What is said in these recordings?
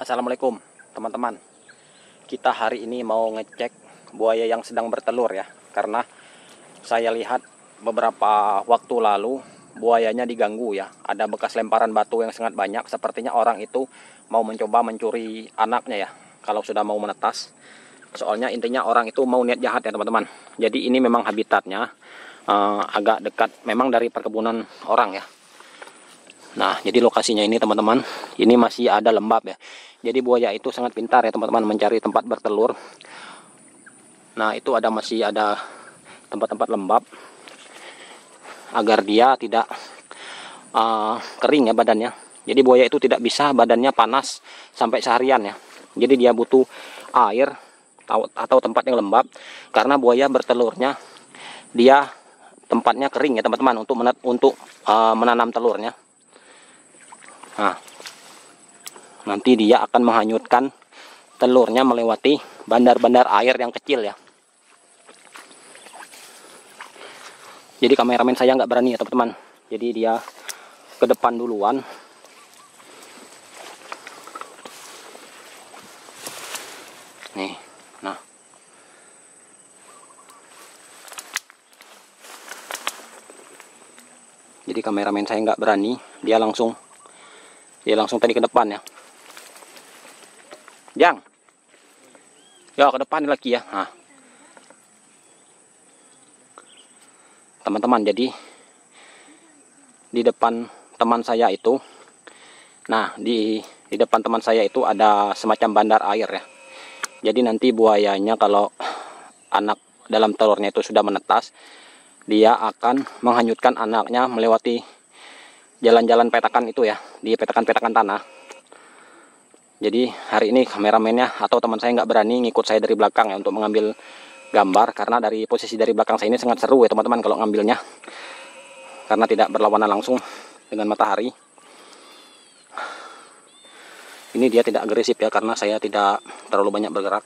Assalamualaikum teman-teman. Kita hari ini mau ngecek buaya yang sedang bertelur ya. Karena saya lihat beberapa waktu lalu buayanya diganggu ya. Ada bekas lemparan batu yang sangat banyak. Sepertinya orang itu mau mencoba mencuri anaknya ya, kalau sudah mau menetas. Soalnya intinya orang itu mau niat jahat ya teman-teman. Jadi ini memang habitatnya agak dekat memang dari perkebunan orang ya. Nah, jadi lokasinya ini teman-teman, ini masih ada lembab ya. Jadi buaya itu sangat pintar ya teman-teman mencari tempat bertelur. Nah, itu masih ada tempat-tempat lembab agar dia tidak kering ya badannya. Jadi buaya itu tidak bisa badannya panas sampai seharian ya. Jadi dia butuh air atau tempat yang lembab, karena buaya bertelurnya dia tempatnya kering ya teman-teman untuk menanam telurnya. Nah, nanti dia akan menghanyutkan telurnya melewati bandar-bandar air yang kecil ya. Jadi kameramen saya nggak berani ya teman-teman. Jadi dia ke depan duluan. Nih, nah. Jadi kameramen saya nggak berani, dia langsung tadi ke depan ya. Jang, ya ke depan lagi ya. Nah, teman-teman, jadi di depan teman saya itu, nah di depan teman saya itu ada semacam bandar air ya. Jadi nanti buayanya kalau anak dalam telurnya itu sudah menetas, dia akan menghanyutkan anaknya melewati jalan-jalan petakan itu ya, di petakan-petakan tanah. Jadi hari ini kameramennya atau teman saya nggak berani ngikut saya dari belakang ya untuk mengambil gambar, karena dari posisi dari belakang saya ini sangat seru ya teman-teman kalau ngambilnya, karena tidak berlawanan langsung dengan matahari. Ini dia tidak agresif ya, karena saya tidak terlalu banyak bergerak.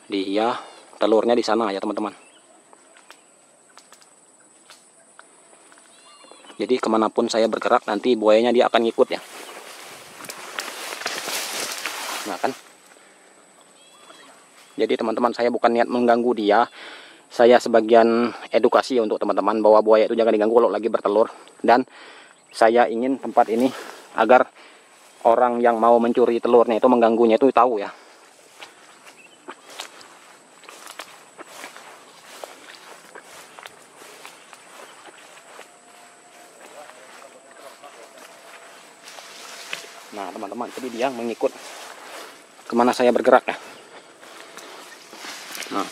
Dia telurnya di sana ya teman-teman. Jadi kemanapun saya bergerak nanti buayanya dia akan ngikut ya. Nah kan. Jadi teman-teman, saya bukan niat mengganggu dia. Saya sebagian edukasi untuk teman-teman bahwa buaya itu jangan diganggu kalau lagi bertelur. Dan saya ingin tempat ini agar orang yang mau mencuri telurnya itu mengganggunya itu tahu ya. Nah teman-teman, jadi dia mengikut kemana saya bergerak ya. Nah,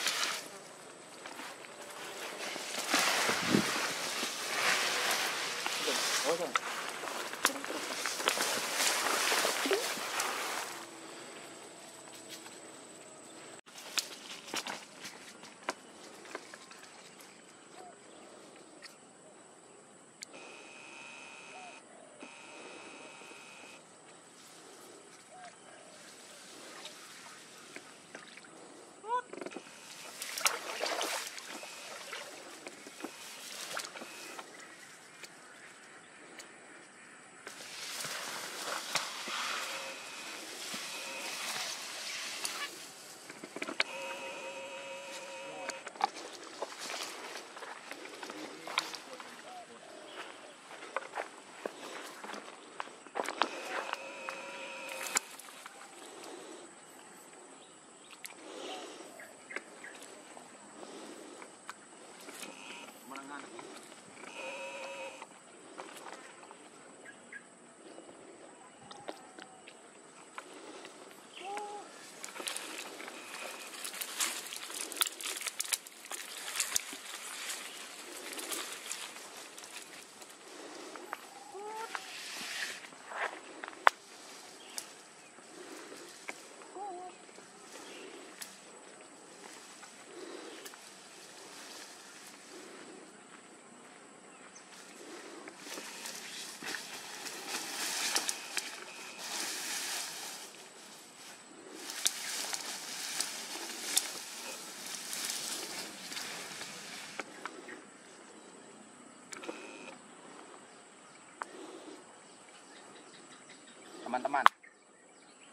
teman-teman.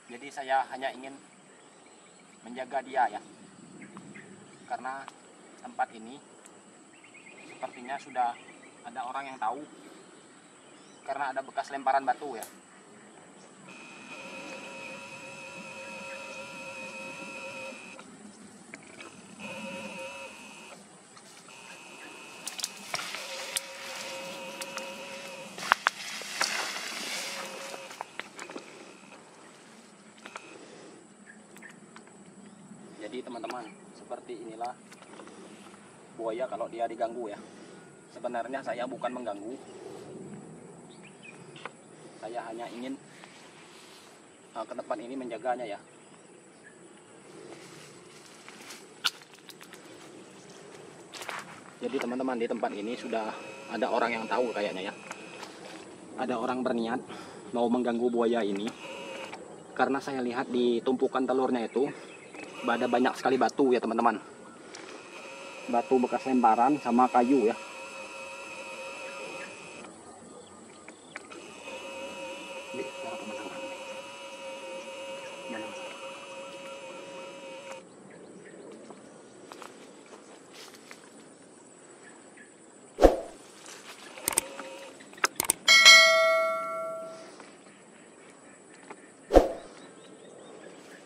Jadi saya hanya ingin menjaga dia ya, karena tempat ini sepertinya sudah ada orang yang tahu karena ada bekas lemparan batu ya. Jadi teman-teman, seperti inilah buaya kalau dia diganggu ya. Sebenarnya saya bukan mengganggu, saya hanya ingin ke tempat ini menjaganya ya. Jadi teman-teman, di tempat ini sudah ada orang yang tahu kayaknya ya. Ada orang berniat mau mengganggu buaya ini, karena saya lihat di tumpukan telurnya itu ada banyak sekali batu ya teman-teman. Batu bekas lemparan sama kayu ya.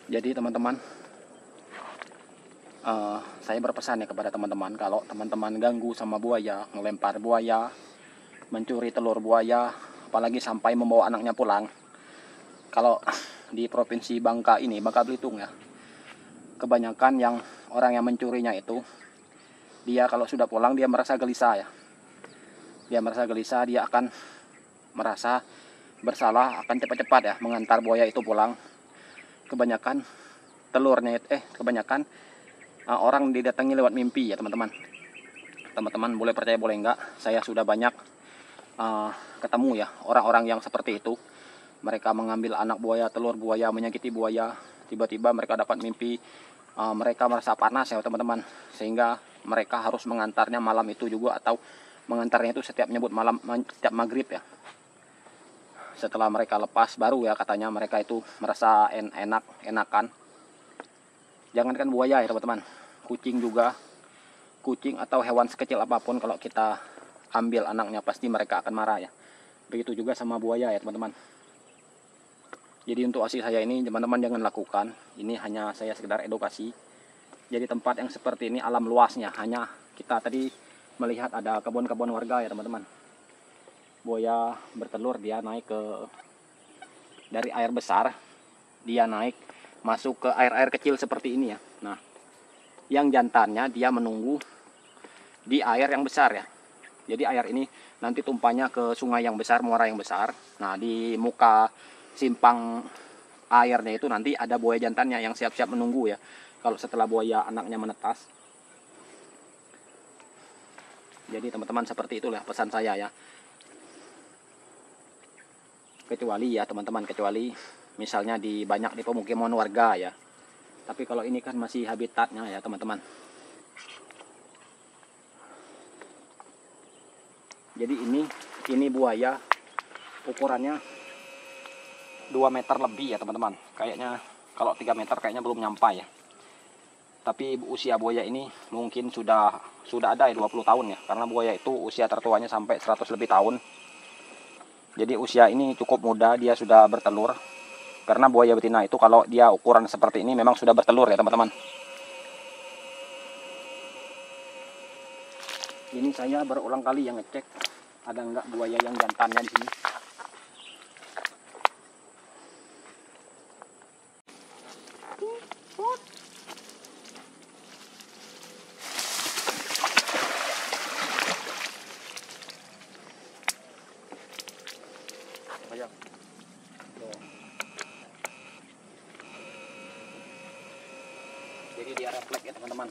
Jadi teman-teman, saya berpesan ya kepada teman-teman, kalau teman-teman ganggu sama buaya, melempar buaya, mencuri telur buaya, apalagi sampai membawa anaknya pulang. Kalau di provinsi Bangka ini, Bangka Belitung ya, kebanyakan yang orang yang mencurinya itu, dia kalau sudah pulang dia merasa gelisah ya. Dia merasa gelisah, dia akan merasa bersalah, akan cepat-cepat ya mengantar buaya itu pulang. Kebanyakan telurnya itu, kebanyakan orang didatangi lewat mimpi ya teman-teman. Teman-teman boleh percaya boleh enggak, saya sudah banyak ketemu ya orang-orang yang seperti itu. Mereka mengambil anak buaya, telur buaya, menyakiti buaya. Tiba-tiba mereka dapat mimpi, mereka merasa panas ya teman-teman, sehingga mereka harus mengantarnya malam itu juga, atau mengantarnya itu setiap nyebut malam, setiap maghrib ya. Setelah mereka lepas baru ya katanya mereka itu merasa enakan. Jangankan buaya ya teman-teman, kucing juga, kucing atau hewan sekecil apapun kalau kita ambil anaknya pasti mereka akan marah ya. Begitu juga sama buaya ya teman-teman. Jadi untuk aksi saya ini teman-teman jangan lakukan. Ini hanya saya sekedar edukasi. Jadi tempat yang seperti ini alam luasnya, hanya kita tadi melihat ada kebun-kebun warga ya teman-teman. Buaya bertelur, dia naik dari air besar, dia naik masuk ke air-air kecil seperti ini ya. Nah, yang jantannya dia menunggu di air yang besar ya. Jadi air ini nanti tumpahnya ke sungai yang besar, muara yang besar. Nah, di muka simpang airnya itu nanti ada buaya jantannya yang siap-siap menunggu ya. Kalau setelah buaya anaknya menetas. Jadi teman-teman seperti itulah pesan saya ya. Kecuali ya teman-teman, kecuali misalnya banyak di pemukiman warga ya. Tapi kalau ini kan masih habitatnya ya teman-teman. Jadi ini buaya ukurannya 2 meter lebih ya teman-teman. Kayaknya kalau 3 meter kayaknya belum nyampe ya. Tapi usia buaya ini mungkin sudah ada ya 20 tahun ya. Karena buaya itu usia tertuanya sampai 100 lebih tahun. Jadi usia ini cukup muda, dia sudah bertelur. Karena buaya betina itu kalau dia ukuran seperti ini memang sudah bertelur ya teman-teman. Ini saya berulang kali yang ngecek ada enggak buaya yang jantannya di sini. Jadi dia refleks ya teman-teman.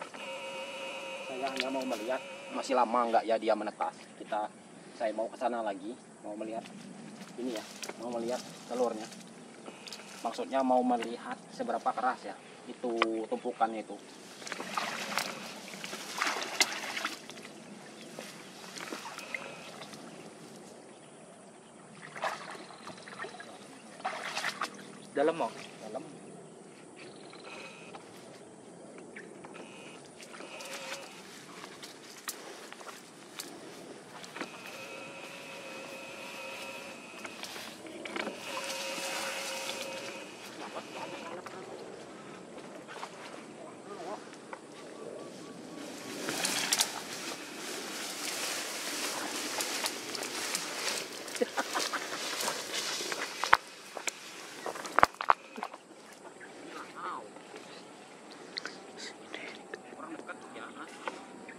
Saya hanya mau melihat masih lama enggak ya dia menetas. Saya mau ke sana lagi, mau melihat ini ya, mau melihat telurnya. Maksudnya mau melihat seberapa keras ya itu tumpukannya itu. Dalam mau? Dalam.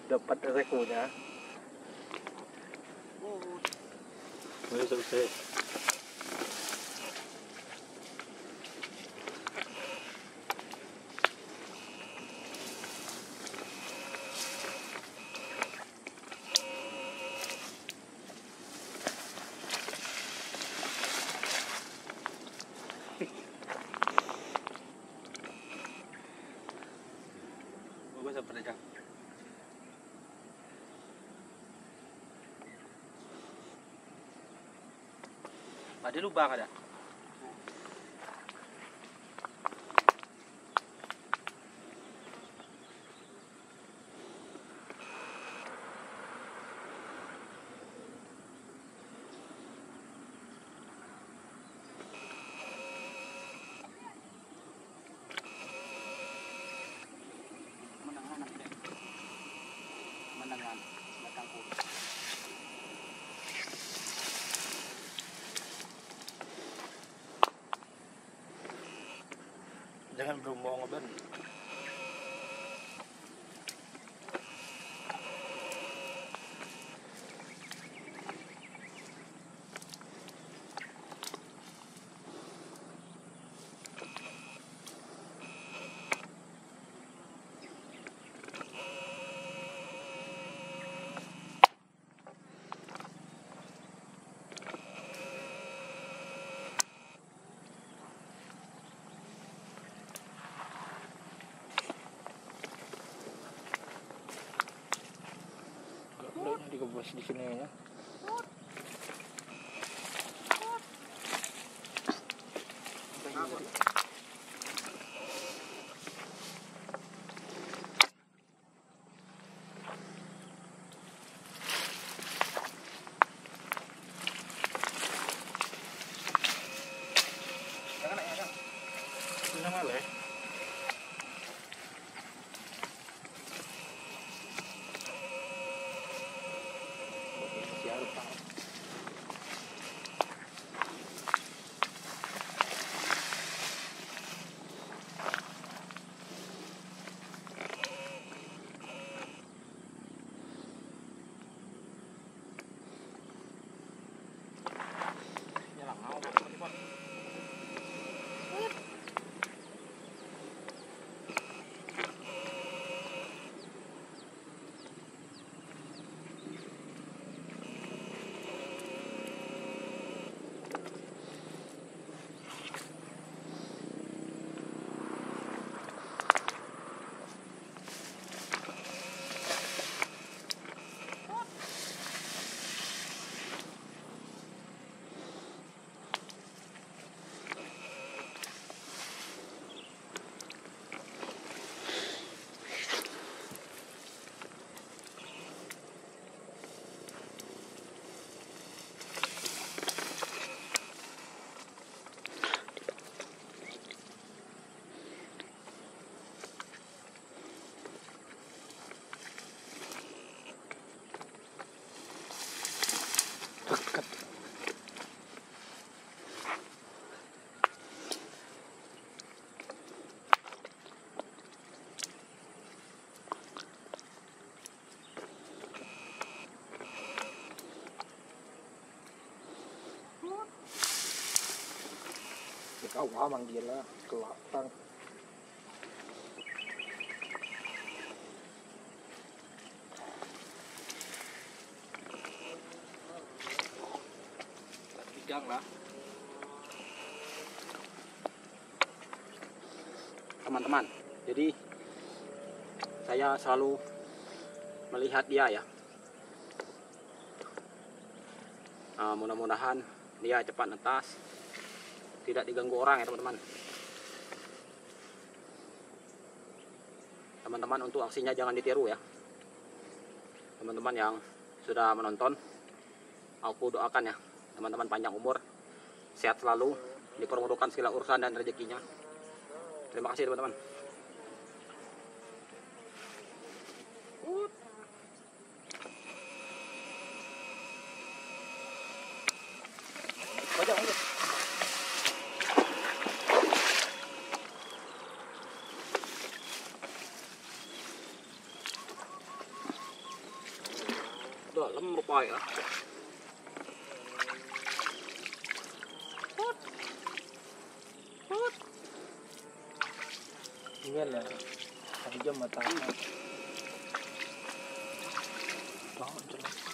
Dapat resikonya. Boleh selesai. Gue seperti jam. Ada lubang ada. Menangan belakang kiri. Jangan berbohong Ben. Dikebus di sini ya. Jangan malah. Kau manggil lah ke lapang. Bidang lah. Teman-teman, jadi saya selalu melihat dia ya. Mudah-mudahan dia cepat netas tidak diganggu orang ya teman-teman. Teman-teman, untuk aksinya jangan ditiru ya. Teman-teman yang sudah menonton, aku doakan ya teman-teman panjang umur, sehat selalu, dipermuduhkan segala urusan dan rezekinya. Terima kasih teman-teman. Dalam rupa ya. Tinggal lah. 1 jam mata. Tahu jelas.